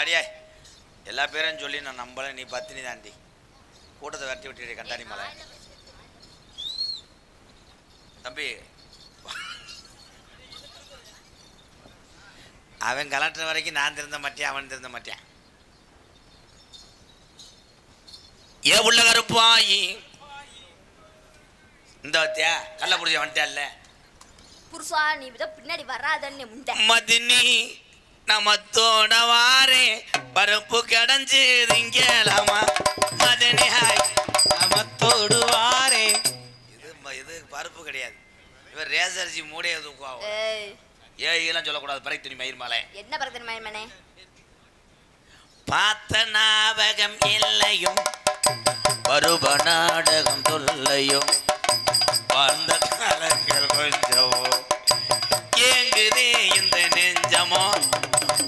மரியா எல்லா பேரும் சொல்லி நான் நம்பல, நீ பத்தினி தாண்டி கூட்டத்தை விரட்டி விட்டு கண்டாணி மலை. தம்பி அவன் கலட்டுற வரைக்கும் நான் திருந்த மாட்டேன், அவன் திருந்த மாட்டேன். ஏ உள்ள கருப்பாயி இந்த வத்தியா கள்ள புடிச்ச வந்துட்டல்ல புருஷா, நீ பின்னாடி வராதன்னு முண்டை மதினி நமத்தோட வாரே பருப்பு கடைஞ்சு திங்கலாமா மதினி ஹாய் நமத்தோடு வாரே. இது பருப்பு கிடையாது, இவர் ரேசரிசி மூடைய தூக்குவாங்க. ஏலாம் சொல்லக்கூடாது. பறை துணி மயிர் மாலை என்ன பறை துணி மயிர் மாலை? பார்த்த ஞாபகம் இல்லையும் பருவ நாடகம் தொல்லையும் வாழ்ந்த காலங்கள் கொஞ்சமோ ஏங்குதே இந்த நெஞ்சமோ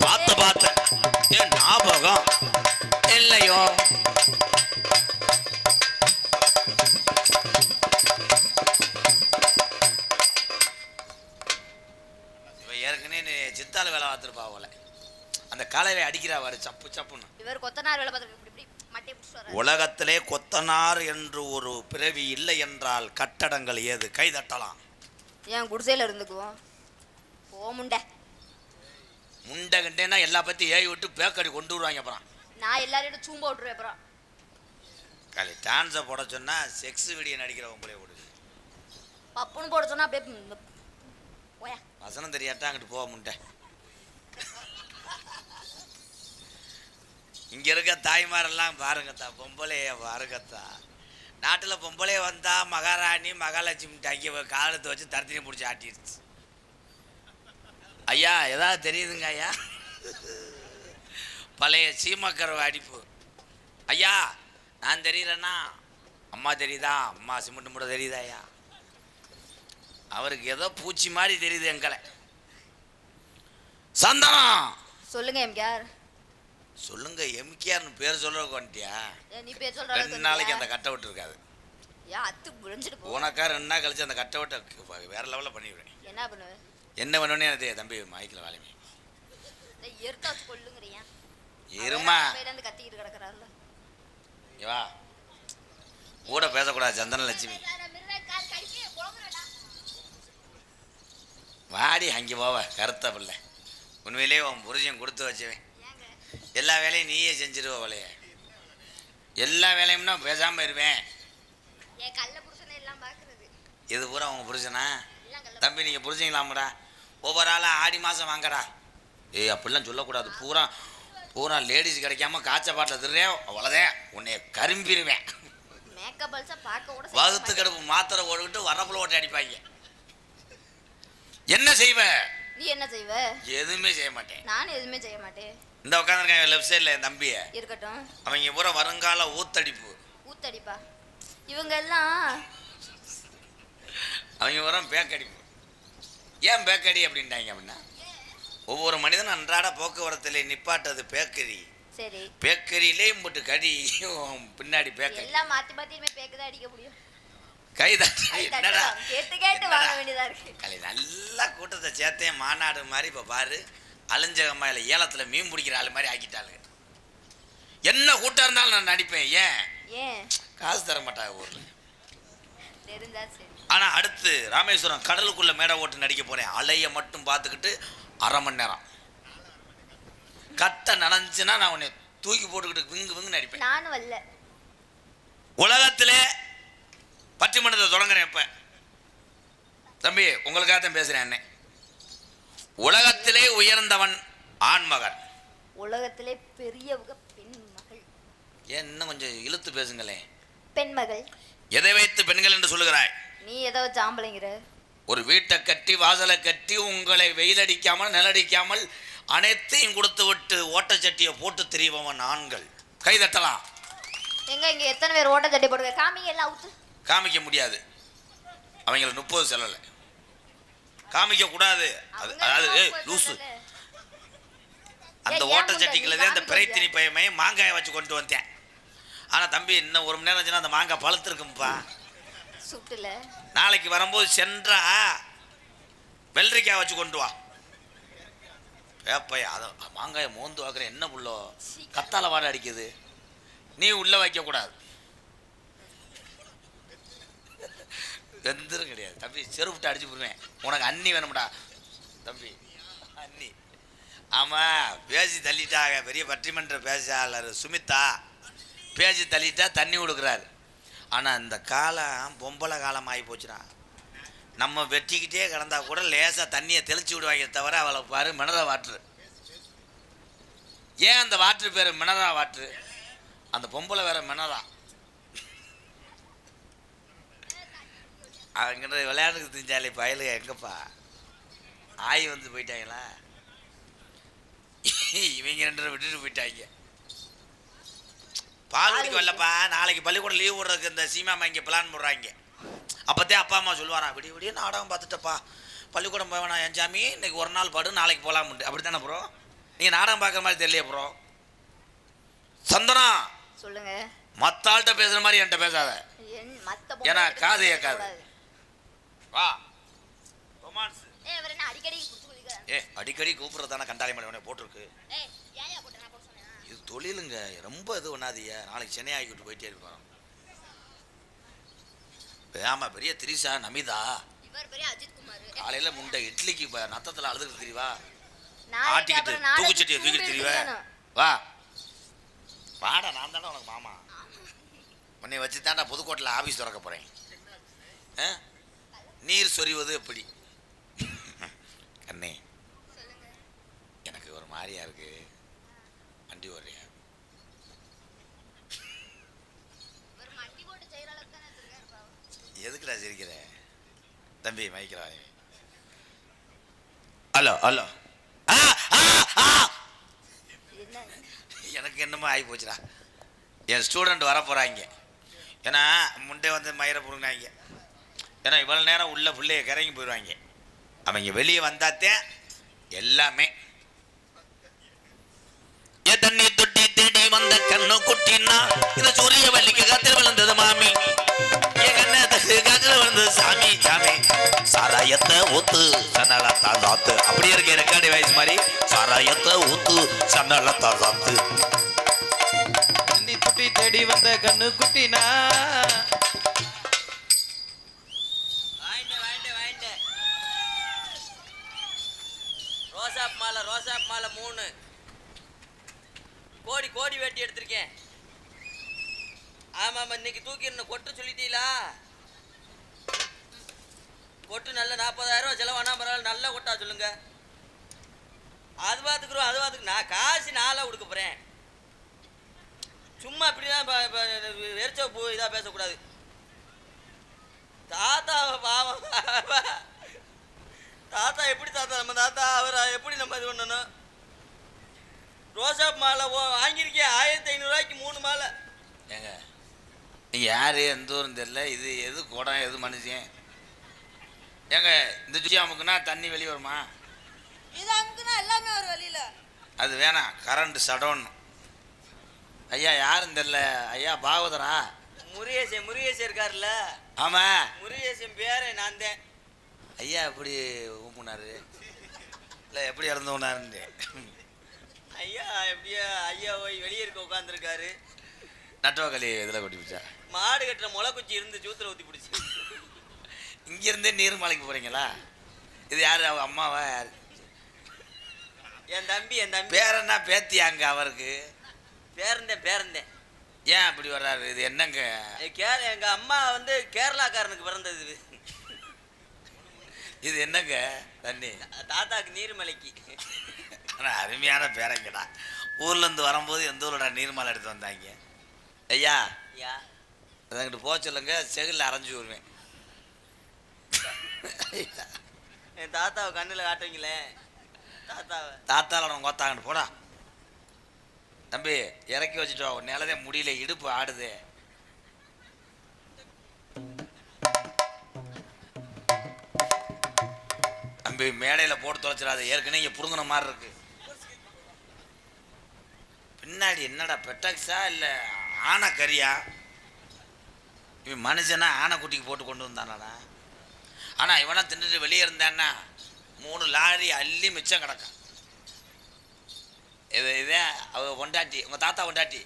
பார்த்த என் ஞாபகம் இல்லையோ. ஏற்கனவே சித்தால வேலை பார்த்துருப்பா போல, அந்த காலையில அடிக்கிறாவாரு சப்பு சப்புன்னு. இவர் கொத்தனார் வேலை பார்த்துருக்கு. உலகத்திலே கொத்தனார் என்று ஒரு பிறவி இல்லை என்றால் கட்டடங்கள் ஏது? கை தட்டலாம். ஏன் குடிசையில இருந்துக்குவோம் போ முண்டை முண்டை கண்டேன்னா எல்லா பத்தி ஏய் விட்டு பேக்கடி கொண்டு வருவாங்க. அப்புறம் நான் எல்லாரையும் சூம்ப விட்டுருவேன். அப்புறம் காலி டான்ஸை போட சொன்னா செக்ஸ் வீடியோ நடிக்கிறவங்களே விடுது. பப்புன்னு போட சொன்னா அப்படியே வசனம் தெரியாட்டா அங்கிட்டு போக முண்டை. இங்க இருக்க தாய்மாரெல்லாம் பாருங்கத்தா, பொம்பளைய பாருங்கத்தா. நாட்டில் பொம்பளைய வந்தா மகாராணி மகாலட்சுமி அங்கே காலத்தை வச்சு தரத்தினி பிடிச்சி ஆட்டிடுச்சு. ஐயா ஏதாவது தெரியுதுங்க ஐயா? பழைய சீமக்கரவை அடிப்பு. ஐயா நான் தெரியலன்னா அம்மா தெரியுதா? அம்மா சிமெண்ட் மூட தெரியுதா ஐயா? அவருக்கு ஏதோ பூச்சி மாதிரி தெரியுது எங்களை. சந்தனம் சொல்லுங்க எம்கேஆர். சொல்லுங்க எம்கேஆர்னு பேர் சொல்றதுக்கு வந்துட்டியா? நீ பேர் சொல்ற 2 நாளைக்கு அந்த கட்டை விட்டு இருக்காது. உனக்கா 2 நாள் கழிச்சு அந்த கட்டை விட்டு வேற லெவலில் பண்ணிவிடுவேன். என்ன பண்ணுவேன்? என்ன பண்ணுவேன்னு எனக்கு தம்பி மைக்கில் வாலிமே இருமா கத்திக்கிட்டு கிடக்குறாருல. வா கூட பேசக்கூடாது சந்தன லட்சுமி. வாடி அங்கே போவ கருத்த பிள்ளை. உண்மையிலே உன் புருஷன் கொடுத்து வச்சுவேன். எல்லா வேலையும் நீயே செஞ்சிருவ வலைய. எல்லா வேலையும்னா பேசாமல் இருவேன். இது பூரா உங்க புருஷனா? தம்பி நீங்கள் புரிஞ்சிங்களாமடா? ஒவ்வொரு ஆளாக ஆடி மாதம் வாங்கடா. ஏய் அப்படிலாம் சொல்லக்கூடாது. பூரா பூரா லேடிஸ் கிடைக்காம காய்ச்ச பாட்டில் திருறேன் அவ்வளோதான், உன்னைய கரும்பிடுவேன். வகுத்து கடுப்பு மாத்திரை ஓடிக்கிட்டு வரப்புல ஓட்டி அடிப்பாங்க. என்ன செய்வ? நீ என்ன செய்வ? எதுவுமே செய்ய மாட்டேன். நான் எதுவுமே செய்ய மாட்டேன். இந்த உட்காந்துருக்காங்க லெஃப்ட் சைடில் என் தம்பிய இருக்கட்டும். அவங்க பூரா வருங்கால ஊத்தடிப்பு. ஊத்தடிப்பா? இவங்க எல்லாம் அவங்க பூரா பேக்கடிப்பு. ஏன் பேக்கடி அப்படின்ட்டாங்க அப்படின்னா, ஒவ்வொரு மனிதனும் அன்றாட போக்குவரத்துல நிப்பாட்டது பேக்கரி. சரி, பேக்கரியிலே போட்டு கடி பின்னாடி பேக்கரி எல்லாம் மாத்தி மாத்தி பேக்கதான் அடிக்க முடியும். கைதா கேட்டு கேட்டு வாங்க வேண்டியதா இருக்கு. நல்லா கூட்டத்தை சேர்த்தே மாநாடு மாதிரி. இப்போ பாரு அலைஞ்சகம்மாயில ஏலத்தில் மீன் பிடிக்கிற ஆள் மாதிரி ஆக்கிட்டாளுங்க. என்ன கூட்டம் இருந்தாலும் நான் நடிப்பேன். ஏன் காசு தர மாட்டாங்க ஊர்ல. ஆனா அடுத்து ராமேஸ்வரம் கடலுக்குள்ள மேடை ஓட்டு நடிக்க போறேன். அலைய மட்டும் பார்த்துக்கிட்டு 1/2 மணி நேரம் கட்ட நனைஞ்சுன்னா நான் உன்னை தூக்கி போட்டுக்கிட்டு விங்கு விங்கு நடிப்பேன். நானும் வரல. உலகத்திலே பட்டிமன்றத்தை தொடங்குறேன். இப்ப தம்பி உங்களுக்காக தான் பேசுறேன். அண்ணே, உலகத்திலே உயர்ந்தவன் ஆண்மகன், உலகத்திலே பெரியவங்க பெண் மகள். ஏன் இன்னும் கொஞ்சம் இழுத்து பேசுங்களேன். பெண் மகள். எதை வைத்து பெண்கள் என்று சொல்லுகிறாய்? நீ எதை வச்சு ஆம்பளைங்கிற? ஒரு வீட்டை கட்டி வாசலை கட்டி உங்களை வெயில் அடிக்காமல் நிலடிக்காமல் அனைத்தையும் கொடுத்து விட்டு ஓட்டச்சட்டியை போட்டு திரிபவன் ஆண்கள். கைதட்டலாம். எங்க இங்க எத்தனை பேர் ஓட்டச்சட்டி போடுங்க? காமிங்க எல்லாம் அவுத்து. காமிக்க முடியாது, அவங்களை 30 செல்லலை காமிக்க கூடாது. அதாவது லூசு. அந்த ஓட்டச்சட்டிக்குள்ளதே அந்த பிறைத்தினி பையமே மாங்காயை வச்சு கொண்டு வந்தேன். ஆனால் தம்பி இன்னும் 1 மணி நேரம் ஆச்சுன்னா அந்த மாங்காய் பழுத்திருக்கும்பா. சுட்டுல நாளைக்கு வரும்போது சென்றா வெள்ளரிக்காய் வச்சு கொண்டு வா. வேப்பை அதை மாங்காயை மோந்து வைக்கிற என்ன புள்ளோ கத்தால வாடை அடிக்குது. நீ உள்ள வைக்கக்கூடாது. வெந்தரும் கிடையாது தம்பி. செருப்புட்டு அடிச்சு போடுவேன். உனக்கு அண்ணி வேணும்டா தம்பி. அண்ணி ஆமாம் பேசி தள்ளிட்டாங்க. பெரிய பட்டிமன்ற பேச்சாளர் சுமிதா பேசி தள்ளிட்டா தண்ணி கொடுக்குறாரு. ஆனால் இந்த காலம் பொம்பளை காலம் ஆகி போச்சுடா. நம்ம வெட்டிக்கிட்டே கிடந்தா கூட லேசாக தண்ணியை தெளிச்சு விடுவாங்க தவிர அவளை பாரு மினரல் வாட்ரு. ஏன் அந்த வாட்ரு பேர் மினரல் வாட்ரு? அந்த பொம்பளை வேற மினரா. அவங்கிட்ட விளையாட்டுக்கு தெரிஞ்சாலே பயலுக எங்கப்பா ஆய் வந்து போயிட்டாங்களா? இவங்க 2 விட்டுட்டு போயிட்டாங்க. பால் குடிக்க வரலப்பா. நாளைக்கு பள்ளிக்கூடம் லீவ் விடுறதுக்கு இந்த சீமாமா இங்கே பிளான் போடுறாங்க. அப்போதே அப்பா அம்மா சொல்லுவாரான், விடிய விடிய நாடகம் பார்த்துட்டப்பா பள்ளிக்கூடம் போவேணா என் சாமி, இன்னைக்கு ஒரு நாள் பாடு நாளைக்கு போகலாம். அப்படி தானே ப்ரோ? நீங்கள் நாடகம் பார்க்குற மாதிரி தெரியலையே ப்ரோ. சந்தனா சொல்லுங்க. மற்ற ஆள்கிட்ட பேசுகிற மாதிரி என்கிட்ட பேசாத. ஏன்னா காது கேட்காது. வா ரொமான்ஸ். அடிக்கடி கூப்பிட்றது தானே கண்டாலி மலை போட்டிருக்கு. இது தொழிலுங்க. ரொம்ப இது ஒன்றாதீங்க. நாளைக்கு சென்னை ஆகிட்டு போயிட்டே இருப்பான். ஆமாம் பெரிய திரிசா நமிதா காலையில் முண்டை இட்லிக்கு நத்தத்தில் அழுதுக்கு தெரியவா ஆட்டிக்கிட்டு தூக்குச்சட்டியை தூக்கிட்டு தெரியவா. வா வாடா நான் தானே உனக்கு மாமா. உன்னை வச்சு தாண்டா புதுக்கோட்டையில் ஆஃபீஸ் திறக்க போகிறேன். நீர் சொறிவது எப்படி கண்ணே? எனக்கு ஒரு மாதிரியா இருக்கு. வண்டி ஓடுறியா? எதுக்குடா சிரிக்கிற தம்பி? மைக்கிறா. Hello hello. எனக்கு என்னமோ ஆகி போச்சுடா. என் ஸ்டூடெண்ட் வர போகிறாங்க. ஏன்னா முண்டே வந்து மயிரை பிடுங்கினாங்க. ஏன்னா இவ்வளோ நேரம் உள்ள பிள்ளைய கிறங்கி போயிடுவாங்க. அவங்க வெளியே வந்தாத்தே எல்லாமே. தண்ணி தொட்டி தேடி வந்த கண்ணு குட்டினா இந்த சூரிய வள்ளிக்கு காத்தில் விழுந்தது மாமி. காத்துல விழுந்தது சாமி சாமி. சாராயத்தை ஊத்து சன்னலத்தா சாத்து. அப்படியே இருக்க ரெக்கார்டு வயசு மாதிரி. சாராயத்தை ஊத்து சன்னலத்தா சாத்து. தண்ணி தொட்டி தேடி வந்த கண்ணு குட்டினா ரோசாப் மாலை 3 கோடி வெட்டி எடுத்திருக்கேன். ஆமாம் இன்னைக்கு தூக்கிடணும். கொட்டு சொல்லிட்டீங்களா? கொட்டு நல்ல 40,000 செலவானா பரவாயில்ல. நல்ல கொட்டா சொல்லுங்க. அது பார்த்துக்குறோம். நான் காசு நாளாக கொடுக்க போகிறேன். சும்மா இப்படிதான் வெறிச்ச பூ இதாக பேசக்கூடாது. தாத்தா பாவம். தாத்தா எப்படி தாத்தா நம்ம தாத்தா அவரை எப்படி நம்ம இது பண்ணணும்? ரோசாப் மாலை வாங்கியிருக்கேன் 1500 3 மாலை. ஏங்க நீங்கள் யார் எந்த ஊரும் தெரியல. இது எது குடம் எது மனுஷன்? ஏங்க இந்த ஜூசி அமுக்குன்னா தண்ணி வெளியே வருமா? இது அமுக்குனா எல்லாமே ஒரு வழியில். அது வேணாம். கரண்ட் சடோன். ஐயா யாரும் தெரியல. ஐயா பாகவதரா? முருகேசன் இருக்காருல்ல? ஆமாம் முருகேசன் பேரை நான் தான். ஐயா எப்படி ஊப்புனாரு? இல்லை எப்படி இறந்து ஊனாருன்னு. ஐயா எப்படியா ஐயா போய் வெளியே இருக்க உட்காந்துருக்காரு. நட்டுவக்களி இதில் கொட்டி பிடிச்சா மாடு கட்டுற முளை குச்சி இருந்து ஜூத்தில் ஊற்றி பிடிச்சி. இங்கேருந்தே நீர்மலைக்கு போகிறீங்களா? இது யார்? அவங்க அம்மாவா? யார்? என் தம்பி பேரன்னா பேத்தியாங்க அவருக்கு? பேரந்தேன். ஏன் அப்படி வர்றாரு? இது என்னங்க? எங்கள் அம்மா வந்து கேரளாக்காரனுக்கு பிறந்தது. இது என்னங்க தண்ணி? தாத்தாக்கு நீர்மலைக்கு. ஆனால் அருமையான பேரங்கடா. ஊர்லேருந்து வரும்போது எந்த ஊரோட நீர்மலை எடுத்து வந்தாங்க. ஐயா அதுங்கிட்ட போக சொல்லுங்க. செகில் அரைஞ்சி வருவேன். என் தாத்தாவை கண்ணில் காட்டுவீங்களே. தாத்தாவில் நம்ம கொத்தாங்கன்னு போடா தம்பி. இறக்கி வச்சுட்டு வா. நிலதே முடியல, இடுப்பு ஆடுது. தம்பி மேடையில் போட்டு தொலைச்சிடாது. ஏற்கனவே இங்கே புடுங்கின மாதிரி இருக்கு. பின்னாடி என்னடா பெட்டாக்ஸா இல்லை ஆனை கறியா? இவன் மனுஷனா ஆனை குட்டிக்கு போட்டு கொண்டு வந்தானா? ஆனால் இவனா தின்னுட்டு வெளியே இருந்தான்னா 3 லாரி அள்ளி மிச்சம் கிடக்கான். இதே அவ பொண்டாட்டி, உங்கள் தாத்தா பொண்டாட்டி.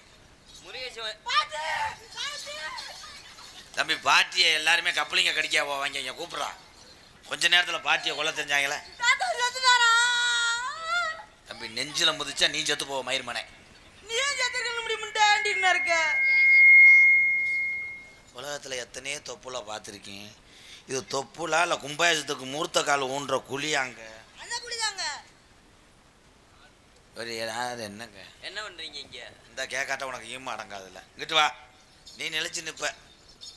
முருகேசன் தம்பி பாட்டியை எல்லாருமே கப்பலிங்க கடிக்க போவாங்க, இங்கே கூப்பிட்றா. கொஞ்ச நேரத்தில் பாட்டியை கொல்ல தெரிஞ்சாங்களே. தாத்தா செத்துட்டாரா? தம்பி நெஞ்சில் முதிச்சா நீ செத்து போவ மயிர்மனை. நீ ஏன் செத்துருக்க முடியுமுண்டாண்டின்னு இருக்க? உலகத்தில் எத்தனையோ தொப்புல பார்த்துருக்கேன். இது தொப்புலா இல்லை கும்பாயசத்துக்கு மூர்த்த கால் ஊன்ற குழியாங்க? அந்த குடிதாங்க. ஒரு யார் என்னங்க என்ன பண்றீங்க இங்க? இந்த கேட்காட்ட உனக்கு ஈமா அடங்காதுல்ல. இங்கிட்டு வா, நீ நிலைச்சு நிற்ப.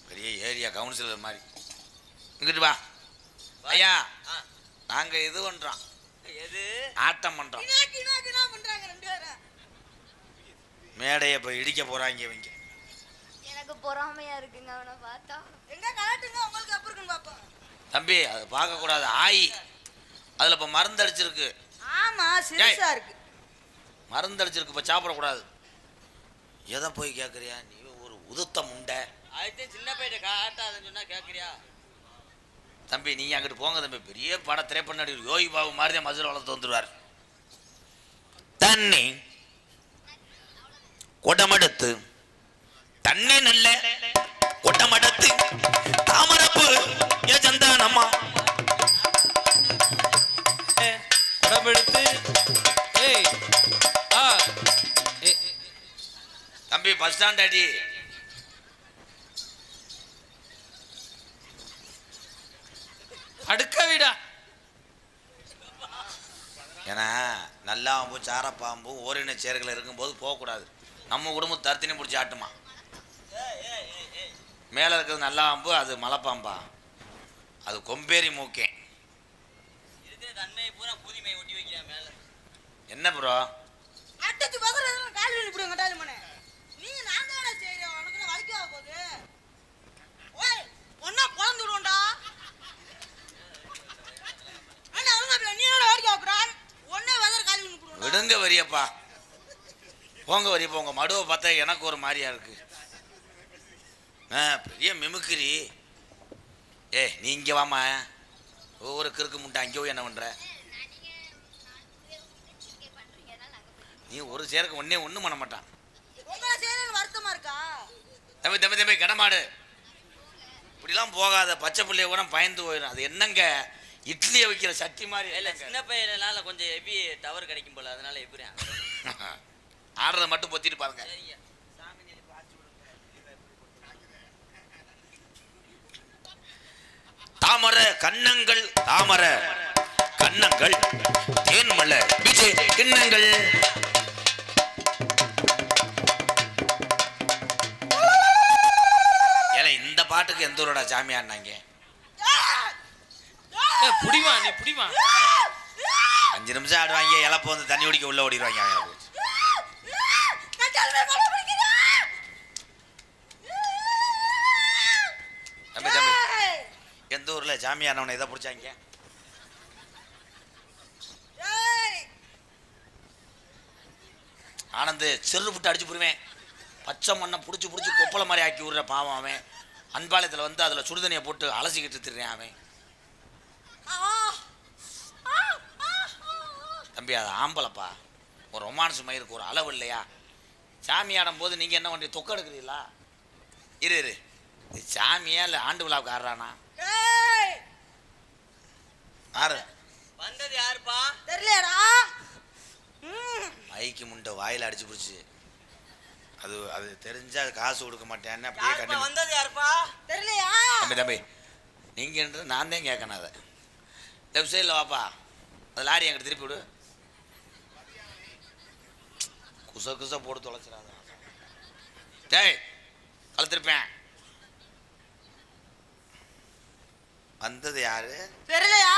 பெரிய ஏரியா கவுன்சிலர் மாதிரி. இங்கிட்டு வா ஐயா. நாங்கள் இது பண்ணுறோம், எது ஆட்டம் பண்ணுறோம். கினா பண்றாங்க ரெண்டு பேரும். மேடையை இப்போ இடிக்க போகிறாங்க இவங்க. எனக்கு பொறாமையா இருக்குங்க அவனை பார்த்தா. எங்க கலாட்டுங்க உங்களுக்கு எப்ப இருக்குன்னு பாப்போம். தம்பி அதை பார்க்கக்கூடாது, ஆயி அதில் இப்போ மருந்து அடிச்சிருக்கு. ஆமா சிரிசா இருக்கு. மருந்து அடிச்சிருக்கு, இப்போ சாப்பிடக்கூடாது. எதை போய் கேட்குறியா நீ? ஒரு உதுத்த முண்டை. அதுதான் சின்ன பையன் காட்டாதுன்னு சொன்னா கேட்குறியா? தம்பி நீ அங்கிட்டு போங்க தம்பி. பெரிய பட திரைப்பட நடிகர் யோகி பாபு மாதிரி தான் மதுரை வளர்த்து வந்துடுவார். தண்ணி கொடமெடுத்து, தண்ணி நல்ல கொட்டமடத்து, தாமரப்பு ஏ சந்தானம்மா. உடம்பெடுத்து ஏய் ஆ தம்பி பஸ் ஸ்டாண்ட் அடி. அடுக்க வீடா. ஏன்னா நல்லாம்பு சாரப்பாம்பு ஓரின சேர்களை இருக்கும்போது போகக்கூடாது. நம்ம குடும்பம் தர்த்தினி பிடிச்சி ஆட்டுமா. மேலே இருக்கிறது நல்லா அம்பு, அது மலைப்பாம்பா, அது கொம்பேரி மூக்கேன். இருக்கிற தன்மையை பூரா புதுமையை ஒட்டி வைக்கிறேன் மேல. என்ன ப்ரோ அட்டச்சு பக்கத்துல கால் வலி புடுங்க டாலி மனே. நீ நான் தான செய்றேன், உனக்கு என்ன வலிக்கவா போகுது? ஓய் ஒண்ணா பொளந்து விடுடா. அண்ணா அவங்க நீ என்ன வலிக்க வைக்கறா? ஒண்ணே வதற கால் வலி புடுங்க. விடுங்க வரியப்பா, போங்க வரியப்பா. உங்கள் மடுவை பார்த்தா எனக்கு ஒரு மாதிரியா இருக்கு. பெரிய மிமுக்கிரி. நீ இங்கே வாமா, ஒவ்வொரு கிறுக்கு முட்டை அங்கே போய் என்ன பண்ணுற நீ? ஒரு சேருக்கு ஒன்றும் பண்ண மாட்டான். உங்களை செய்றேன்னு வருத்தமா இருக்கா? தம்பி தம்பி தம்பி கடமாடு, இப்படிலாம் போகாத. பச்சை பிள்ளைய கூட பயந்து போயிடும். அது என்னங்க இட்லியை வைக்கிற சட்டி மாதிரி இல்ல சின்ன பையனால கொஞ்சம் ஹெவி டவர் கிடைக்கும் போல, அதனால எப்படி ஆடுறதை மட்டும் பொத்திட்டு பாருங்க. தாமர கண்ணங்கள், தாமர கண்ணங்கள், தேன்மலை விஜய் கிண்ணங்கள். ஏல இந்த பாட்டுக்கு எந்த ஊரோட சாமியாடினாங்க? புடிமா நீ புடிமா. 5 நிமிஷம் ஆடுவாங்க, இழப்பு வந்து தண்ணி குடிக்க உள்ள ஓடிடுவாங்க. நான் ஜல்மே போட பிடிக்குதா? தம்பி தம்பி எந்த ஊர்ல சாமியானவனை எதை பிடிச்சாங்க? ஏய் ஆனந்து செல்லு விட்டு அடிச்சு போடுவேன். பச்சை மண்ணை பிடிச்சி பிடிச்சி கொப்பளை மாதிரி ஆக்கி விடுற பாவம் அவன். அன்பாளையத்தில் வந்து அதில் சுடுதண்ணியை போட்டு அலசிக்கிட்டு திடுறேன் அவன். தம்பி அது ஆம்பளைப்பா, ஒரு ரொமான்ஸ் மயிருக்கு ஒரு அளவு இல்லையா? சாமி ஆடும் போது நீங்கள் என்ன பண்ணி தொக்க எடுக்கிறீங்களா? இரு இரு, இது சாமியா இல்லை ஆண்டு விழாவுக்கு ஆடுறானா? ஏய் ஆறு வந்தது யாருப்பா? தெரியலடா. மைக்கு முண்டை வாயில் அடிச்சு பிடிச்சி அது அது தெரிஞ்சா காசு கொடுக்க மாட்டேன்னு அப்படியே யாருப்பா கண்டு. வந்தது யாருப்பா? தெரியலையா? தம்பி தம்பி நீங்கன்றது நான் தான் கேட்கணும். அதை லெஃப்ட் சைடில் வாப்பா, அது லாரி எங்கிட்ட திருப்பி விடு. குச குச போட்டு தொலைச்சிடாத. டேய் கழுத்திருப்பேன். வந்தது யாரு? தெரியலையா?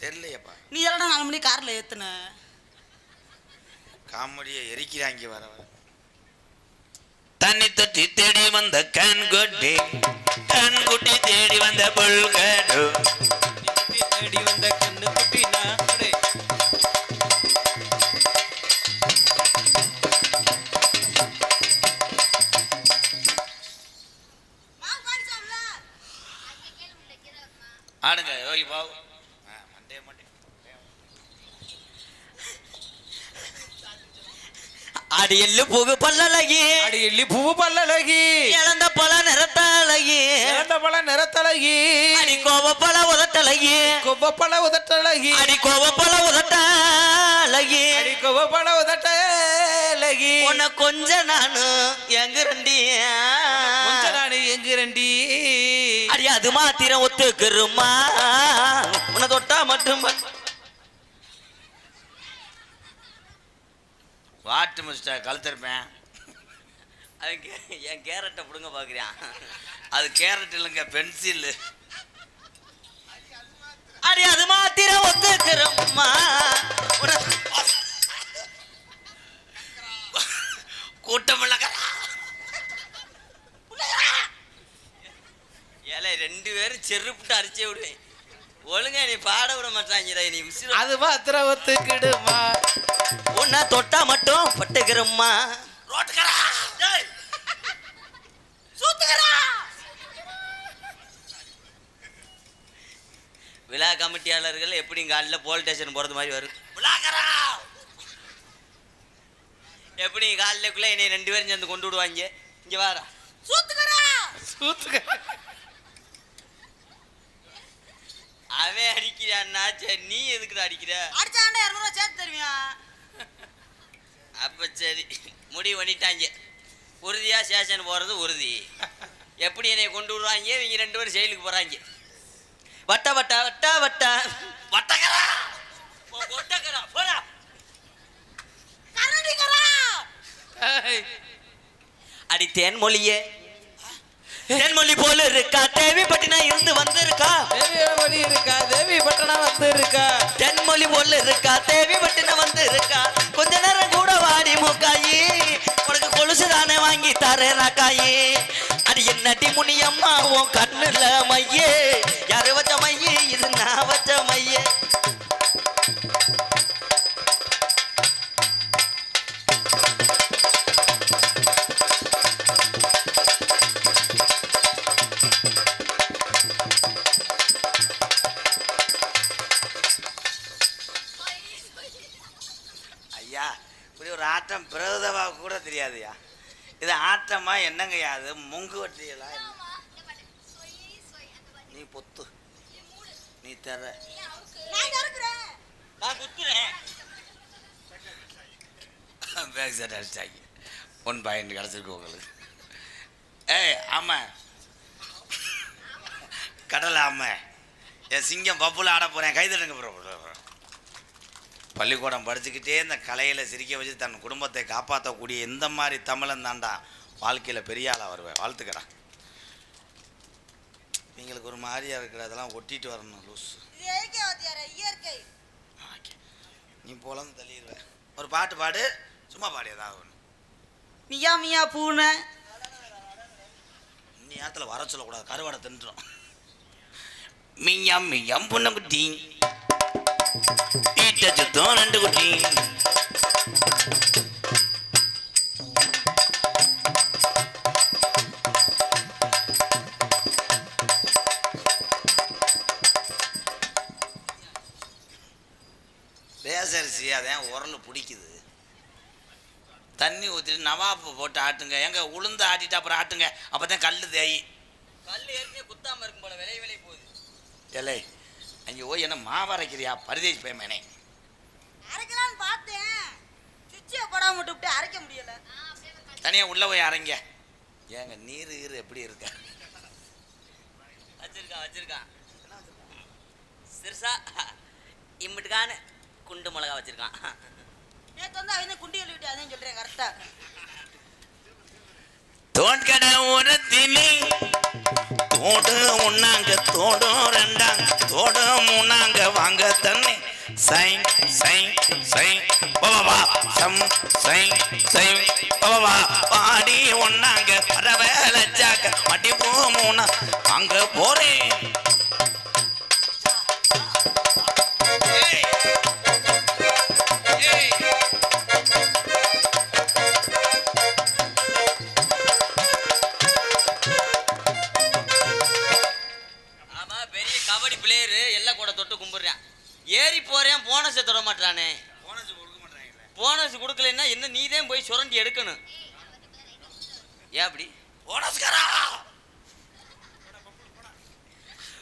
தெரியலையப்பா. நீ எல்லாம் 4 மணி கார்ல ஏத்துன காமெடியை எரிக்கிறாங்க வர வர. தண்ணி தொட்டி தேடி வந்த கண்குட்டி, கண்குட்டி தேடி வந்த புல்கடு, தேடி வந்த கண்ணு குட்டி நாடே. ஆடுங்க யோகி பாபு. மண்டே மண்டே அடி எள்ளு புகு பல்லழகி அடி எள்ளி பூவு பல்லழகி இழந்த பல நிறத்தழகி இழந்த பல நிறத்தழகி அடி கோவப்பல உதட்டழகி கொவ்வப்பழ உதட்டழகி அடி கோவப்பல உதட்டழகி அடி கொவ்வப்பழ உதட்டழகி உன்னை கொஞ்ச நானு எங்க ரெண்டி கொஞ்ச நாடு எங்கு ரெண்டி அடி அது மாத்திரம் ஒத்துக்குருமா உன்னை தொட்டா மட்டும் வாட்டு மிஸ்டர் கழுத்திருப்பேன். என் கேரட்டை பிடுங்க பாக்குறியான். அது கேரட் இல்லைங்க, பென்சில். அடி அது மாத்திரம் ஒத்துக்கிறோம்மா கூட்டம் ஏல 2 பேரும் செருப்புட்டு அரிச்சே விடுவேன். ஒழுங்கா நீ பாட விட மாட்டாங்கடா. நீ விசிறு அது மாத்திரம் ஒத்துக்கிடுமா உன்னை தொட்டா மட்டும் பட்டுக்கிறோம்மா. ரோட்டுக்கரா சூத்துக்கறா. விழா கமிட்டியாளர்கள் எப்படி காலையில் போலீஸ் ஸ்டேஷன் போகிறது மாதிரி வரும். விழாக்கரா எப்படி காலையிலக்குள்ளே என்னை 2 பேரும் சேர்ந்து கொண்டு விடுவாங்க. இங்கே வாடா சூத்துக்கறா. சூத்துக்க அவன் அடிக்கிறான்னா சரி நீ எதுக்குடா அடிக்கிற? அடிச்சாண்டா 200 ரூபாய் சேர்த்து தருவியா? அப்போ சரி முடிவு பண்ணிட்டாங்க. உறுதியாக ஸ்டேஷன் போகிறது உறுதி. எப்படி என்னை கொண்டு விடுவாங்க? இவங்க 2 பேரும் ஜெயிலுக்கு போகிறாங்க. வட்ட வட்ட வட்ட வட்ட வட்டக்கரா ஒட்டக்கரா போடா கரடிக்கறா. அடி தேன்மொழியே தென்மொழி போல இருக்கா தேவிப்பட்டினா இருந்து வந்திருக்கா. தேவி இருக்கா தேவி பட்டணம் வந்து இருக்கா. தென்மொழி போல இருக்கா தேவிப்பட்டினா வந்து இருக்கா. கொஞ்ச நேரம் கூட வாடி மூக்காயி உனக்கு கொலுசு தானே வாங்கி தரேன் ராக்காயி. அடி என்னடி முனியம்மா உன் கண்ணுல மையே யாரு வச்ச மையே இது நான் வச்ச மையே. ஐயா, இப்படி ஒரு ஆட்டம் பிரதவா கூட தெரியாதுயா. இது ஆட்டமா என்னங்கய்யா? அது முங்கு வட்டியலா? நீ பொத்து, நீ தர, நான் இருக்கிறேன். நான் குத்துறேன். பேக் செட் அடிச்சாங்க. 1 பாயிண்ட் கிடச்சிருக்கு உங்களுக்கு. ஏய் ஆமா, கடலை ஆமா, என் சிங்கம் பப்புல ஆட போகிறேன். கைதட்டுங்க ப்ரோ. பள்ளிக்கூடம் படிச்சுக்கிட்டே இந்த கலையில் சிரிக்க வச்சு தன் குடும்பத்தை காப்பாற்றக்கூடிய இந்த மாதிரி தமிழன் தாண்டா வாழ்க்கையில் பெரிய ஆளாக வருவேன். வாழ்த்துக்கிறேன். எங்களுக்கு ஒரு மாதிரியாக இருக்கிற அதெல்லாம் ஒட்டிட்டு வரணும் லூஸ். இது இயற்கை வாத்தியாரா? இயற்கை. நீ போலன்னு தள்ளிடுவேன். ஒரு பாட்டு பாடு, சும்மா பாடு ஏதாவது ஒன்று. மியா மியா பூனை. நீ நேரத்தில் வர சொல்லக்கூடாது, கருவாடை தின்றுடும். மியம் மியம் பொண்ணு குட்டி ஈட்ட சுத்தம் 2 குட்டி. பேசரிசி அதான் உரல் பிடிக்குது. தண்ணி ஊற்றிட்டு நவாப்பு போட்டு ஆட்டுங்க. எங்க உளுந்து ஆட்டிட்டு அப்புறம் ஆட்டுங்க, அப்போ தான் கல் தேய். கல் ஏற்கனவே குத்தாம இருக்கும் போல விலை போகுது. இல்லை அங்கே ஓய் என்ன மாவரைக்கிறியா பரதேசி பேமேனே? அரைக்கலான்னு பார்த்தேன், சுவிட்சை போடாம விட்டு அரைக்க முடியல. தனியாக உள்ளே போய் அரைங்க. ஏங்க நீர் ஈர் எப்படி இருக்க? வச்சிருக்கான் சிறுசா இம்மிட்டுக்கான குண்டு மிளகா வச்சிருக்கான். நேற்று வந்து அவன் குண்டி எழுவிட்டு அதையும் சொல்றேன் கரெக்டா. தோன்கடை உரத்திலே தோடு உண்ணாங்க, தோடும் 2ஆங்க, தோடு 3ஆங்க, வாங்க தண்ணி சை சை சை பவா சம் சை சை பவா பாடி ஒண்ணாங்க, பரவலச்சாக்க மட்டி போ 3 அங்க போறேன். கபடி பிளேயரு எல்லாம் கூட தொட்டு கும்பிடுறான். ஏறி போறேன் போனஸை தொட மாட்டானே. போனஸ் கொடுக்க மாட்டாங்களே. போனஸ் கொடுக்கலன்னா என்ன நீ தான் போய் சுரண்டி எடுக்கணும். ஏன் அப்படி? போனஸ்காரா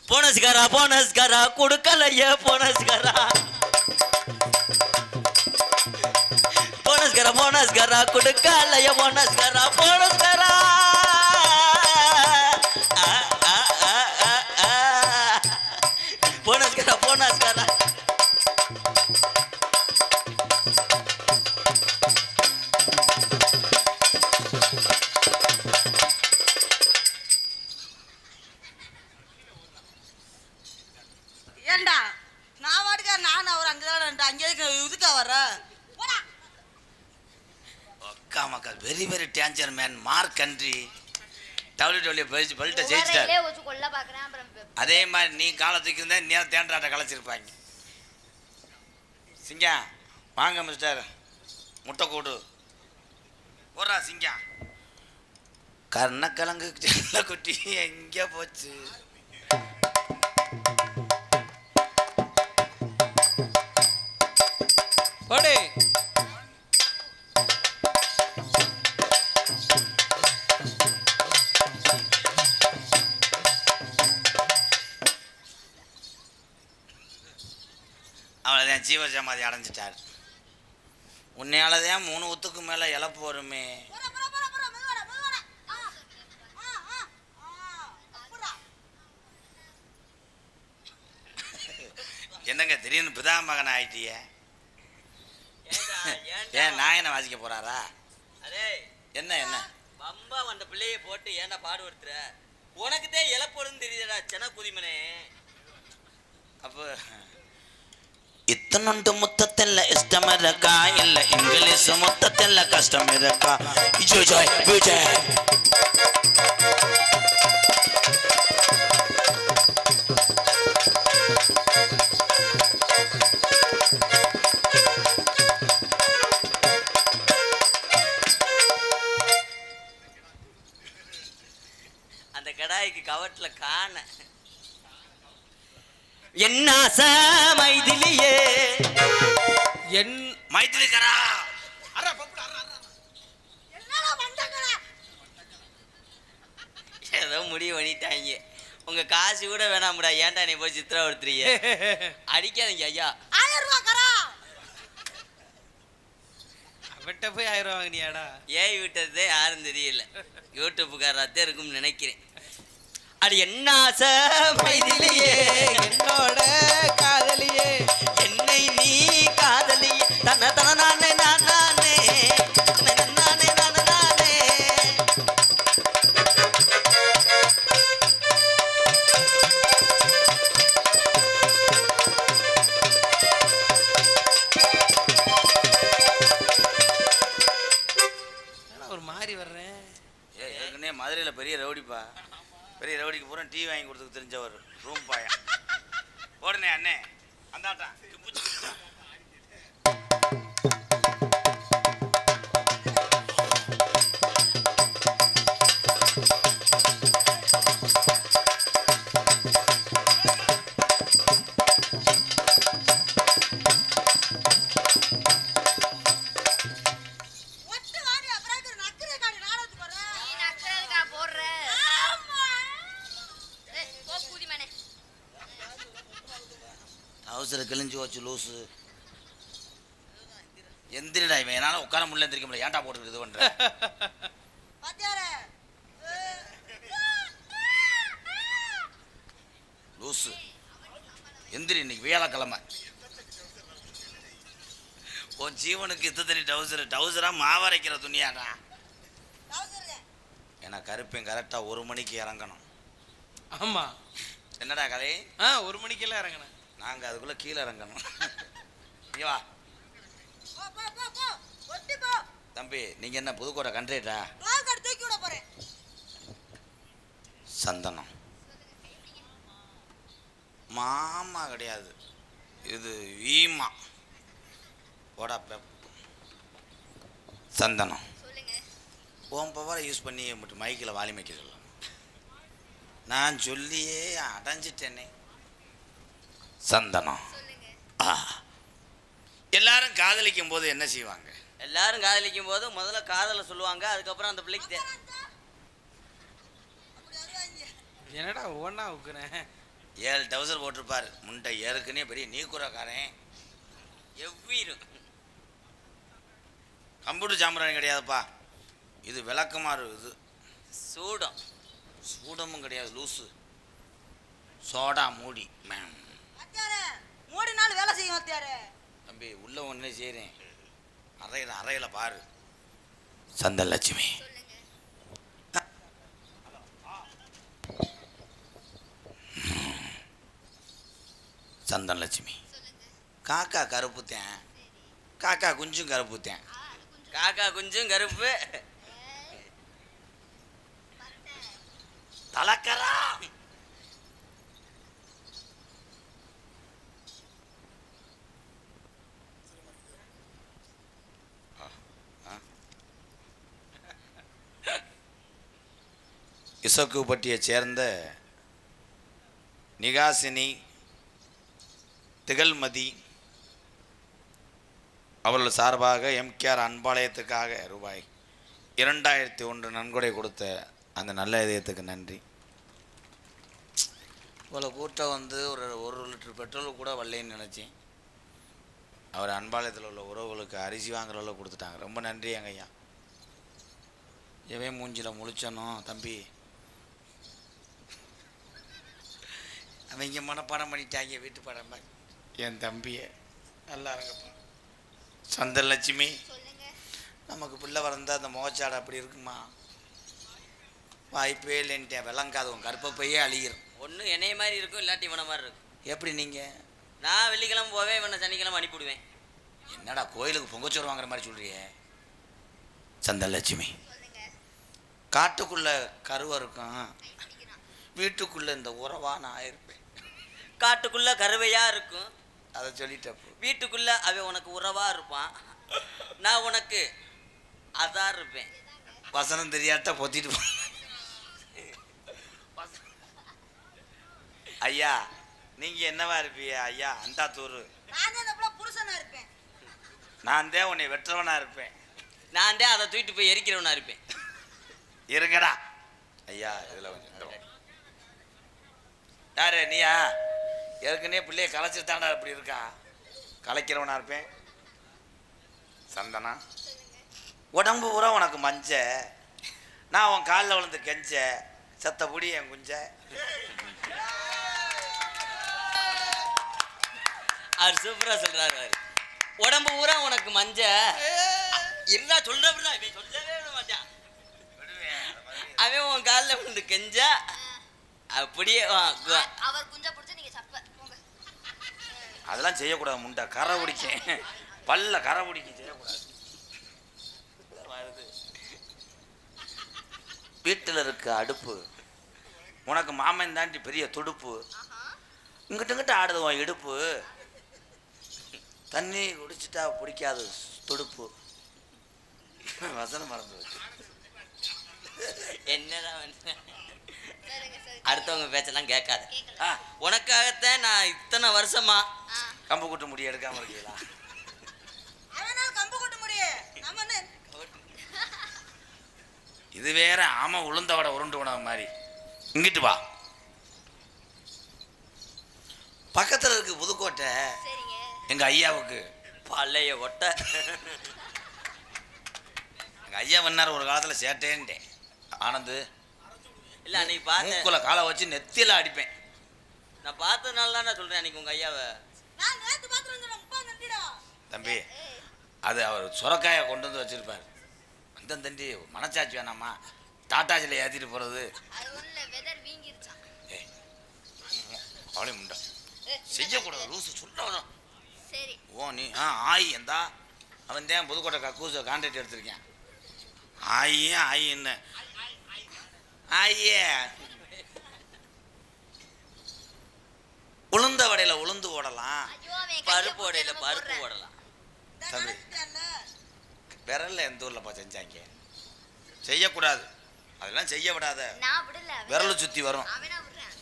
போனஸ்காரா போனஸ்காரா கொடுக்கலையே போனஸ்காரா போனஸ்காரா போனஸ்காரா கொடுக்கலையே போனஸ்காரா போனஸ்காரா போனஸ்காரா போனஸ்காரா ஏண்டா நான் வாட்டுக்கா நான் அவர் அங்கதான் அங்கே இதுக்கா வர்ற போடா. அக்கா மக்கள் very very danger man mark country WWE பெல்ட்டை ஜெயிச்சிட்டார். ஒரே வச்சு கொல்ல பார்க்குறேன். அப்புறம் அதே மாதிரி நீ காலத்துக்கு இருந்தா நேரம் தேண்டராட்ட கலைச்சிருப்பாங்க. சிங்கா வாங்க மிஸ்டர் முட்டை கூடு போடுறா சிங்கா. கர்ணக்கிழங்கு செல்ல குட்டி எங்கே போச்சு? போடு. அவ்வளோதான் ஜீவசமாதி அடைஞ்சிட்டார். உன்னையாலதான் 3 ஊத்துக்கு மேலே இழப்பு வருமே. போடா, போடா, போடா, போடா, மெதுவாடா, மெதுவாடா. அப்புறா. என்னங்க திடீர்னு பிதா மகன் ஆயிட்டிய? ஏன் நாயனை வாசிக்க போறாரா? அதே என்ன என்ன பம்பா அந்த பிள்ளையை போட்டு ஏன்டா பாடுபடுத்துற? உனக்குதான் இழப்போடுன்னு தெரியுதுடா சென குதிமனே. அப்போ இத்தனொண்டு முத்தத்தில் இஷ்டம் இருக்கா இல்ல இங்கிலீஷ் முத்தத்தில் கஷ்டம் இருக்கா? விஜய் விஜய் அந்த கடாய்க்கு கவட்ல காண என்ன மைதிலியே என் மைத்திலிக்கரா என்னடா பண்றங்கடா? ஏதோ முடிவு பண்ணிட்டாங்க. உங்க காசு கூட வேணாம்டா, ஏன்டா நீ போய் சித்திரா ஒருத்தரிய அடிக்காதீங்க ஐயா. 1000 ரூபாய் கரா. அவட்ட போய் 1000 ரூபா வாங்கினியாடா? ஏய் விட்டதே யாரும் தெரியல, யூடியூப்புக்காரத்தே இருக்கும்னு நினைக்கிறேன். அது என்ன மைதிலியே என்னோட காதலியே என்னை நீ காதலி தன தன நானே நான் நானே நானே நானே நானே. ஒரு மாதிரி வர்றேன். ஏற்கனவே மதுரையில் பெரிய ரவுடிப்பா. பெரிய ரவுடிக்கு பூரா டீ வாங்கி கொடுத்துக்கு தெரிஞ்சவர் ரூம் பாயா. உடனே அண்ணே அந்தாட்டா ஒட்டு வாடி அப்புறம் இது நக்கரே காடி நாடத்து போற. நீ நக்கறதுக்கா போடுற? ஆமா. ஏய், போ கூதி மனே. அவசர கிழிஞ்சு வச்சு லூசு. எந்திரிடா இவன் என்னால் உட்கார முடியல எந்திரிக்க முடியல. ஏன்டா போட்டு இது பண்ற? பாத்தியாரே? லூசு எந்திரி, இன்னைக்கு வியாழக்கிழமை. உன் ஜீவனுக்கு இத்த தண்ணி டவுசரா மாவரைக்கிற துணியாடா. டவுசர் ஏன்னா கருப்பேன் கரெக்டாக 1 மணிக்கு இறங்கணும். ஆமா. என்னடா கதை? 1 மணிக்கெல்லாம் இறங்கினேன். நாங்கள் அதுக்குள்ளே கீழே இறங்கணும். இங்க வா போ போ போ போ. ஒட்டி போ. தம்பி, நீங்கள் என்ன புதுக்கோட்டை கண்ட்ரேட்டா? லாக் எடுத்து தூக்கி விட போறேன். சந்தனம் மாமா கிடையாது, இது வீமா. ஓடா சந்தனம் சொல்லுங்க. உன் பவரை யூஸ் பண்ணி மட்டும் மைக்கில் வாலி வைக்க சொல்லலாம். நான் சொல்லியே அடைஞ்சிட்டேனே. சந்தனம் சொல்லுங்க. ஆ எல்லாரும் காதலிக்கும் போது என்ன செய்வாங்க? எல்லாரும் காதலிக்கும் போது முதல்ல காதலை சொல்லுவாங்க, அதுக்கப்புறம் அந்த பிள்ளைக்கு அப்படி வருவாங்க. என்னடா ஒன்னா உக்குறேன். 7 டவுசர் போட்டிருப்பாரு. முண்டை ஏற்கனவே பெரிய நீக்குறக்காரன். எவ்வீரும் கம்ப்யூட்டர் சாம்பிராணி கிடையாதுப்பா. இது விளக்கமாறு. இது சூடம். சூடமும் கிடையாது, லூசு. சோடா மூடி. வாத்தியாரே, 3 நாள் வேலை செய்யும் வாத்தியாரே. தம்பி உள்ள ஒன்றே செய்கிறேன். அறையில் பாரு. சந்தலட்சுமி சந்தனலட்சுமி காக்கா கருப்புத்தேன். காக்கா குஞ்சும் கருப்புத்தேன். காக்கா குஞ்சும் கருப்பு. தலக்கரா இசக்குப்பட்டியைச் சேர்ந்த நிகாசினி திகழ்மதி அவர்கள் சார்பாக எம்கேஆர் அன்பாலயத்துக்காக ரூபாய் 2001 நன்கொடை கொடுத்த அந்த நல்ல இதயத்துக்கு நன்றி. இவ்வளோ கூட்டம் வந்து ஒரு லிட்டர் பெட்ரோல் கூட வரலைன்னு நினச்சேன். அவர் அன்பாலயத்தில் உள்ள உறவுகளுக்கு அரிசி வாங்குற அளவு கொடுத்துட்டாங்க. ரொம்ப நன்றி எங்க ஐயா. எவன் மூஞ்சில் முழிச்சனோ தம்பி, அவங்க மனப்பாடம் பண்ணிட்டாங்க வீட்டு படம். என் தம்பியை நல்லா இருங்கப்பா. சந்தனலட்சுமி, நமக்கு பிள்ளை வளர்ந்தா அந்த முகச்சாடை அப்படி இருக்குமா? வாய்ப்பே இல்லைன்ட்டேன். விளங்காதவன் கற்பப்பையே அழியிரும். ஒன்று என்னைய மாதிரி இருக்கும், இல்லாட்டி இவனை மாதிரி இருக்கும். எப்படி நீங்கள்? நான் வெள்ளிக்கிழமை போவேன், இவனை சனிக்கிழமை அனுப்பிவிடுவேன். என்னடா கோயிலுக்கு பொங்கச்சோறு வாங்குற மாதிரி சொல்றியே? சந்தனலட்சுமி, காட்டுக்குள்ள கருவா இருக்கும், வீட்டுக்குள்ள இந்த உறவா நான் இருப்பேன். காட்டுக்குள்ள கருவையா இருக்கும், அதை சொல்லிட்டப்போ. வீட்டுக்குள்ள அவன் உனக்கு உறவா இருப்பான், நான் உனக்கு அதான் இருப்பேன். வசனம் தெரியாட்ட பொத்திட்டு போ. ஐயா நீங்க என்னவா இருப்பீங்க ஐயா? அந்தாத்தூர். நான் தான் இந்த புருஷனா இருப்பேன். நான் தான் உன்னை வெற்றவனா இருப்பேன். நான் தான் அதை தூக்கிட்டு போய் எரிக்கிறவனா இருப்பேன். இருங்கடா ஐயா. இதுல கொஞ்சம் யாரு நீயா? ஏற்கனவே பிள்ளைய கலைச்சிட்டாண்டா இப்படி இருக்கா? கலைக்கிறவனா இருப்பேன். சந்தனா, உடம்பு பூரா உனக்கு மஞ்ச, நான் உன் காலில் விழுந்து கெஞ்ச, சத்த புடி என் குஞ்ச. அவர் சூப்பரா சொல்றாரு. உடம்பு பூரா உனக்கு மஞ்ச இருந்தா சொல்றா, சொல்லவே மாட்டான். அவன் உன் காலில் விழுந்து கெஞ்சா அப்படியே அவர் குஞ்சா பிடிச்சா நீங்க சப்ப போங்க. அதெல்லாம் செய்யக்கூடாது. முண்டை கரை பிடிக்கும், பல்ல கரை பிடிக்கும், செய்யக்கூடாது. வீட்டில் இருக்க அடுப்பு உனக்கு மாமன் தாண்டி பெரிய துடுப்பு, இங்கிட்ட ஆடுதுவோம் இடுப்பு, தண்ணி குடிச்சிட்டா பிடிக்காது துடுப்பு. வசனம் மறந்து வச்சு என்னதான் அடுத்தவங்க பேச்செல்லாம் கேட்காத. உனக்காகத்தான் நான் இத்தனை வருஷமா கம்பு கூட்டு முடி எடுக்காம இருக்கீங்களா? அவனால கம்பு கொட்ட முடியும். நம்ம என்ன இது வேற ஆமா உளுந்த வடை உருண்டு உணவு மாதிரி. இங்கிட்டு வா. பக்கத்துல இருக்கு புதுக்கோட்டை. சரிங்க. எங்க ஐயாவுக்கு பழைய ஒட்டை. எங்க ஐயா வந்தார் ஒரு காலத்துல சேட்டேன்ட்டேன். ஆனந்து இல்ல அன்னைக்கு பார்த்தேன், மூக்குல காலை வச்சு நெத்தியில அடிப்பேன். நான் பார்த்ததுனால தான் நான் சொல்றேன். அன்னைக்கு உங்க ஐயாவை நான் நேத்து பாத்துட்டு வந்தேன். முப்பா நண்டிடா தம்பி, அது அவர் சுரக்காயை கொண்டு வந்து வச்சிருப்பார். அந்த தண்டி மனச்சாட்சி வேணாமா? டாட்டாச்சில் ஏற்றிட்டு போகிறது. அது ஒண்ணுல வெதர் வீங்கிருச்சான். ஏய் அவளே முண்டா செய்யக்கூடாது, லூசு சொல்லணும். சரி. ஓ நீ ஆயி எந்தா அவன் தான் புதுக்கோட்டை கக்கூச கான்ட்ராக்ட் எடுத்திருக்கேன். ஆயின்னு ஆயே உளுந்த வடையில உளுந்து ஓடலாம், ஐயோ அவன் பருப்பு உடையில பருப்பு ஓடலாம். தம்பி விரல்ல எந்த ஊர்லப்பா செஞ்சாங்க? செய்யக்கூடாது, அதெல்லாம் செய்ய விடாத. நான் விடல. விரல் சுத்தி வரும். அவனா விடுறேன்.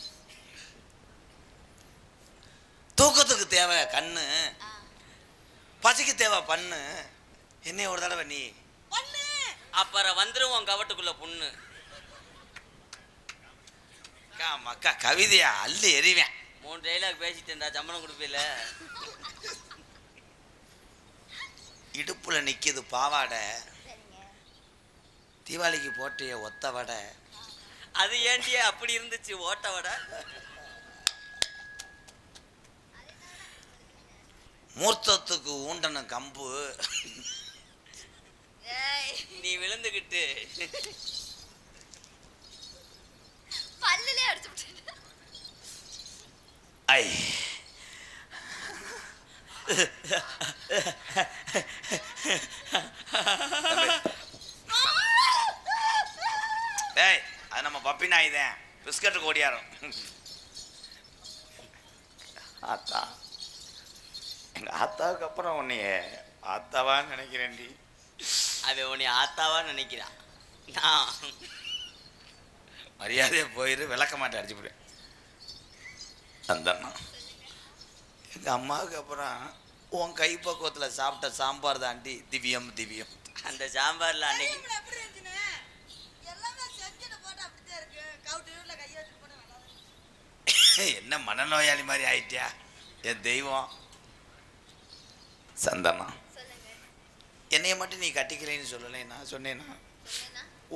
தூக்கத்துக்கு தேவை கண்ணு. பசிக்கு தேவை பண்ணு. என்னைய ஒரு தடவை நீ பண்ணு. அப்புறம் வந்துரும் உன் கவட்டுக்குள்ள புண்ணு. மக்கா கவிதையா அள்ளி எறிவேன். 3 டைலாக் பேசிட்டேன்டா, சம்பளம் கொடுப்பில்ல. இடுப்புல நிக்குது பாவாடை, தீபாவளிக்கு போட்டிய ஒத்த வடை. அது ஏண்டியே அப்படி இருந்துச்சு ஓட்ட வடை. மூர்த்தத்துக்கு ஊண்டன கம்பு. நீ விழுந்துகிட்டு பல்லுலே அடிச்சு. ஐ டேய், அது நம்ம பப்பி நாய்தான், பிஸ்கட்டு ஓடியாரும். ஆத்தா, எங்க ஆத்தாவுக்கு அப்புறம் உன்னைய ஆத்தாவான்னு நினைக்கிறேன்டி. அவன் உன்னை ஆத்தாவா நினைக்கிறான். நான் மரியாதையை போயிரு, விளக்க மாட்டேன், அடிச்சு போடுவேன். அந்த எங்க அம்மாவுக்கு அப்புறம் உன் கை பக்குவத்தில் சாப்பிட்ட சாம்பார் தாண்டி திவ்யம் திவ்யம். அந்த சாம்பார்ல அன்னைக்கு டைம்ல எப்படி இருந்துச்சுன்னு எல்லாமே செஞ்சுட்டு போட்டு அப்படித்தான் இருக்கு. கவுட்டு வீட்டுல கையை வச்சு போட்டு நல்லா இருக்கு. என்ன மனநோயாளி மாதிரி ஆயிட்டியா என் தெய்வம். சந்தனா, என்னைய மட்டும் நீ கட்டிக்கலைன்னு சொல்லலை, நான் சொன்னேன்னா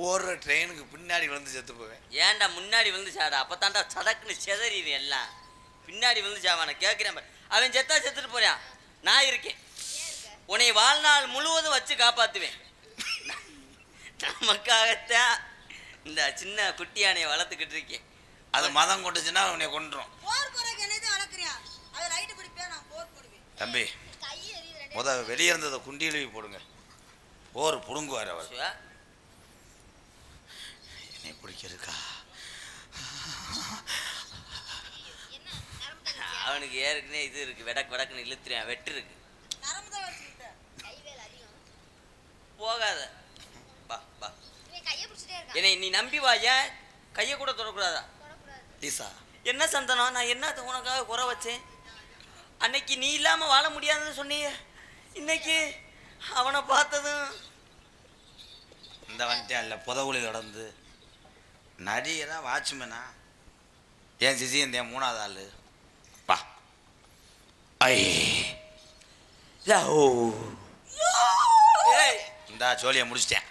ஓடுற ட்ரெயினுக்கு பின்னாடி விழுந்து செத்து போவேன். ஏன்டா முன்னாடி விழுந்து சாடா, அப்பதான்டா சடக்குன்னு செதறிது எல்லாம். பின்னாடி விழுந்து சாவான கேட்கிறேன். அவன் செத்தா செத்துட்டு போறான், நான் இருக்கேன். உன்னை வாழ்நாள் முழுவதும் வச்சு காப்பாத்துவேன். நமக்காகத்தான் இந்த சின்ன குட்டி யானையை வளர்த்துக்கிட்டு இருக்கேன். அது மதம் கொண்டுச்சுன்னா உன்னை கொண்டுரும். போர் போறக்கு என்னதான் வளர்க்குறியா? அது ரைட்டு பிடிப்பேன், நான் போர் போடுவேன். தம்பி, வெளியே இருந்ததை குண்டியிலுவி போடுங்க. போர் புடுங்குவார் அவர். என்னை பிடிக்கிறதுக்கா? அவனுக்கு ஏற்கனவே இது இருக்கு, வெடக்கு வெடக்குன்னு இழுத்துறேன், வெட்டு இருக்கு. நரம்பு தான் வச்சுக்கிட்டேன். போகாத, வா வா. கையை பிடிச்சிட்டே இருக்கான். என்னை நீ நம்பி வா. ஏன் கையை கூட தொடக்கூடாதா? லீசா, என்ன சந்தனம், நான் என்ன உனக்காக குறை வச்சேன்? அன்னைக்கு நீ இல்லாம வாழ முடியாதுன்னு சொன்னீங்க, இன்னைக்கு அவனை பார்த்ததும் இந்த வந்துட்டேன் இல்லை புதவுளி தொடர்ந்து நடிகரா வாட்ச்மேனா என் சிசி இந்த 3வது ஆளு. பா ஐ ஏய், இந்த சோழியை முடிச்சிட்டேன்.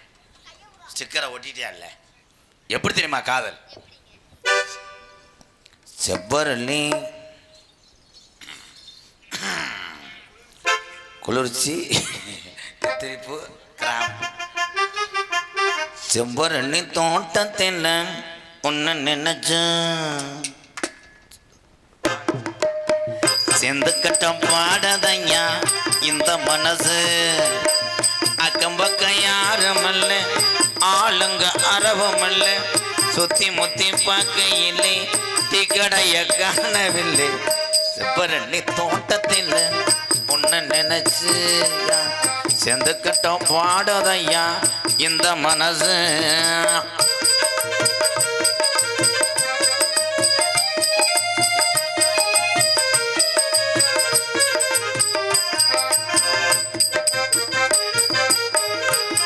ஸ்டிக்கரை ஒட்டிட்டியா இல்லை? எப்படி தெரியுமா காதல்? செவ்வரளி குளிர்ச்சி திருப்பு கிராம் செவ்வரணி தோட்டத்தில் உன்னை நினைச்ச செந்து கட்டம் பாடதையா இந்த மனசு. அக்கம் பக்கம் யாருமல்ல, ஆளுங்க அரவமல்ல, சுத்தி முத்தி பார்க்கையில்லை, டிக்கடைய காணவில்லை. செவ்வரணி தோட்டத்தில் உன்னை நினைச்சு செந்து கட்டம் பாடதையா இந்த மனசு.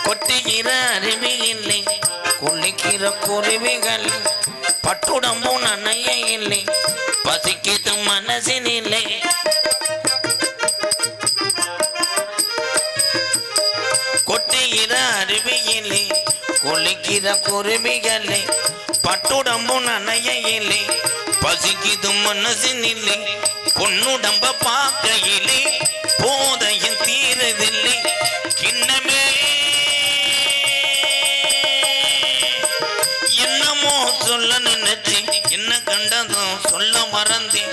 கொட்டுகிற அருவி இல்லை, குளிக்கிற குருவிகள், பட்டுடம்பு நனைய இல்லை, பசிக்கிது மனசின் இல்லை. கொட்டுகிற அருவியிலே குளிக்கிற குருவிகளை, பட்டுடம்பு நனையிலே, பசிக்கிது மனசின் இல்லை. பொன்னுடம்ப பார்க்கையிலே போதையும் தீரதில்லை. கிண்ணமே என்னமோ சொல்ல நினைச்சு என்ன கண்டதும் சொல்ல மறந்தி.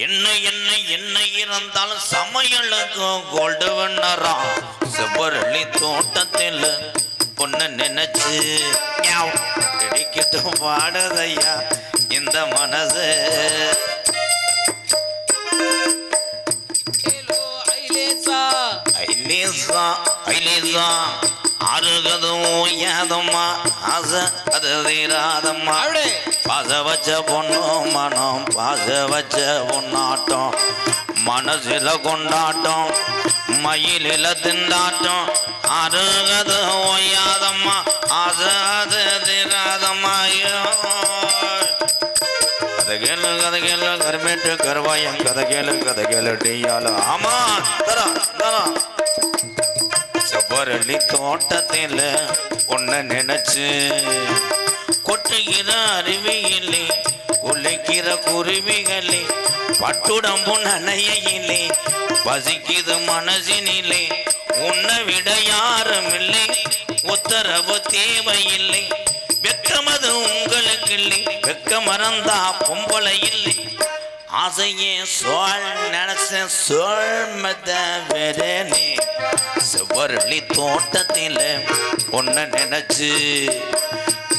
என்ன என்ன என்ன இருந்தாலும் சமையலுக்கும் கோல்டு வண்ணரா. செவ்வரளி தோட்டத்தில் பொண்ணு நினைச்சு கிடைக்கட்டும் பாடுதையா இந்த மனசு. ஐலேசா ஐலேசா ஆறுகதும் ஏதம்மா ஆசை அது தீராதம்மா. பாச வச்ச பொண்ணு மனம் பாச வச்ச பொண்ணாட்டம் மனசில கொண்டாட்டம் மயிலில திண்டாட்டம் அருகது ஓயாதம்மா அசது திராதம்மா கதை கேளு கருமேட்டு கருவாயம் கதை கேளு டீயால ஆமா தரம் செவ்வரளி தோட்டத்தில் ஒன்ன நினைச்சு கொட்டுகிற அருவியிலே உழைக்கிற குருவிகளே பட்டுடம்பு நனையிலே பசிக்குது மனசினிலே உன்னை விட யாரும் இல்லை உத்தரவு தேவையில்லை வெக்கமது உங்களுக்கு இல்லை வெக்க மறந்தா பொம்பளை இல்லை ஆசையே சோழ் நினைச்ச சோழ்மத வெறனே செவ்வரளி தோட்டத்தில் ஒன்ன நினைச்சு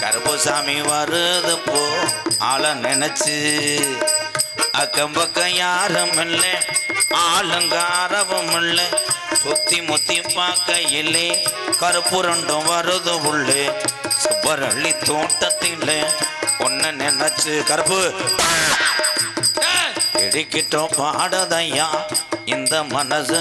கருப்புசாமி வருது போ ஆள நினைச்சு அக்கம் பக்கம் யாரும் இல்லை ஆளுங்காரவும் இல்லை சுத்தி முத்தி பார்க்க இல்லை கருப்பு ரெண்டும் வருது உள்ளே செவ்வரளி தோட்டத்தில் ஒன்ன நினைச்சு கருப்பு இடிக்கிட்டோம் பாடதையா இந்த மனசு